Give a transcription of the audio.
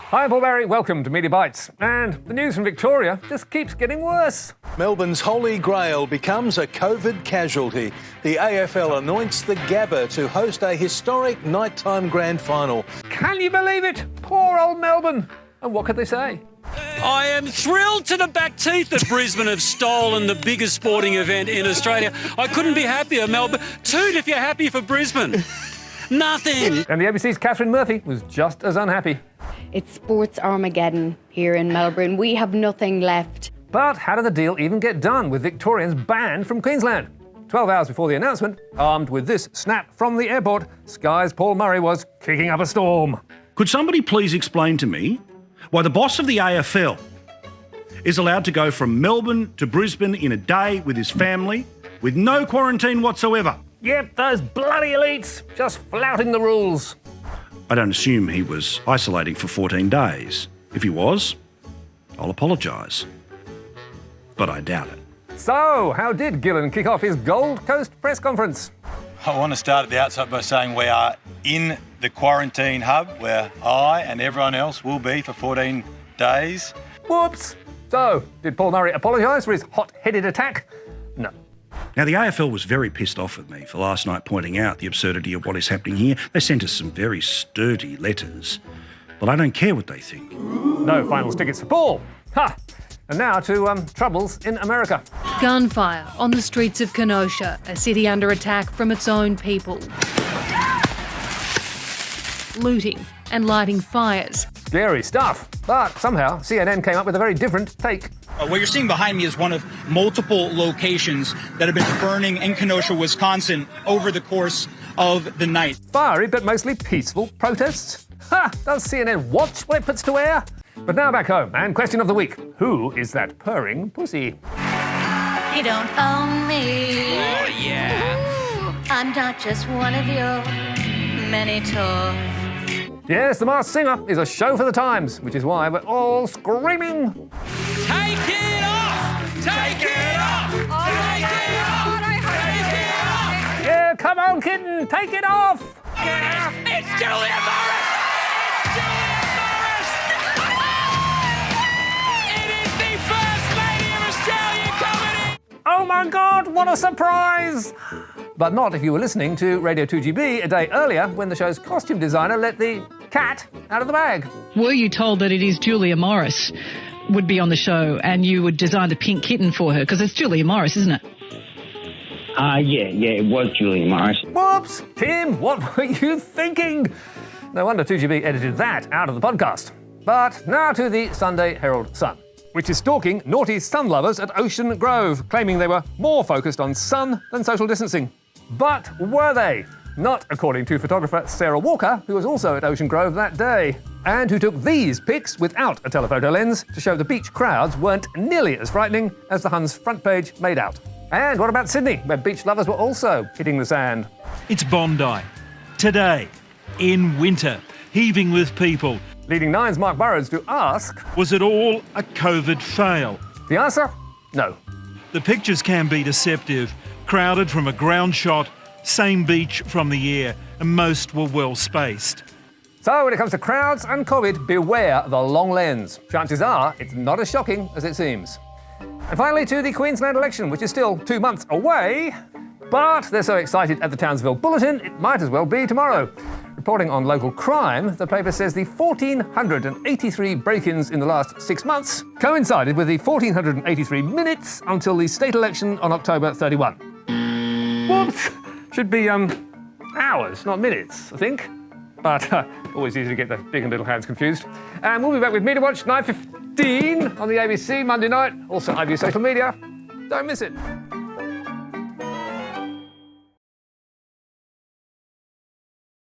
Hi, I'm Paul Barry. Welcome to Media Bites. And the news from Victoria just keeps getting worse. Melbourne's Holy Grail becomes a COVID casualty. The AFL anoints the Gabba to host a historic nighttime grand final. Can you believe it? Poor old Melbourne. And what could they say? I am thrilled to the back teeth that Brisbane have stolen the biggest sporting event in Australia. I couldn't be happier, Melbourne. Toot if you're happy for Brisbane. Nothing. And the ABC's Catherine Murphy was just as unhappy. It's sports Armageddon here in Melbourne. We have nothing left. But how did the deal even get done with Victorians banned from Queensland? 12 hours before the announcement, armed with this snap from the airport, Sky's Paul Murray was kicking up a storm. Could somebody please explain to me why the boss of the AFL is allowed to go from Melbourne to Brisbane in a day with his family with no quarantine whatsoever? Yep, those bloody elites, just flouting the rules. I don't assume he was isolating for 14 days. If he was, I'll apologise. But I doubt it. So, how did Gillen kick off his Gold Coast press conference? I want to start at the outset by saying we are in the quarantine hub where I and everyone else will be for 14 days. Whoops! So, did Paul Murray apologise for his hot-headed attack? No. Now, the AFL was very pissed off with me for last night pointing out the absurdity of what is happening here. They sent us some very sturdy letters, but I don't care what they think. No finals tickets for Paul. Ha! And now to troubles in America. Gunfire on the streets of Kenosha, a city under attack from its own people. Looting and lighting fires. Scary stuff. But somehow CNN came up with a very different take. What you're seeing behind me is one of multiple locations that have been burning in Kenosha, Wisconsin over the course of the night. Fiery but mostly peaceful protests. Ha! Does CNN watch what it puts to air? But now back home, and question of the week. Who is that purring pussy? You don't own me. Oh, yeah. I'm not just one of your many toys. Yes, The Masked Singer is a show for the times, which is why we're all screaming. Take it off! Take it off! Take it off! Take it off! Yeah, come on, Kitten, take it off! It's Julia Morris! It's Julia Morris! It is the First Lady of Australia comedy! Oh my God, what a surprise! But not if you were listening to Radio 2GB a day earlier when the show's costume designer let the cat out of the bag. Were you told that it is Julia Morris would be on the show and you would design the pink kitten for her? Because it's Julia Morris, isn't it? Yeah, it was Julia Morris. Whoops! Tim, what were you thinking? No wonder 2GB edited that out of the podcast. But now to the Sunday Herald Sun, which is stalking naughty sun lovers at Ocean Grove, claiming they were more focused on sun than social distancing. But were they? Not according to photographer Sarah Walker, who was also at Ocean Grove that day, and who took these pics without a telephoto lens to show the beach crowds weren't nearly as frightening as the Hun's front page made out. And what about Sydney, where beach lovers were also hitting the sand? It's Bondi. Today, in winter, heaving with people. Leading Nine's Mark Burrows to ask, was it all a COVID fail? The answer? No. The pictures can be deceptive. Crowded from a ground shot, same beach from the air, and most were well spaced. So when it comes to crowds and COVID, beware the long lens. Chances are it's not as shocking as it seems. And finally to the Queensland election, which is still 2 months away, but they're so excited at the Townsville Bulletin, it might as well be tomorrow. Reporting on local crime, the paper says the 1,483 break-ins in the last 6 months coincided with the 1,483 minutes until the state election on October 31. Whoops! Should be, hours, not minutes, I think. But always easy to get the big and little hands confused. And we'll be back with Media Watch 9:15 on the ABC Monday night. Also, iView social media. Don't miss it.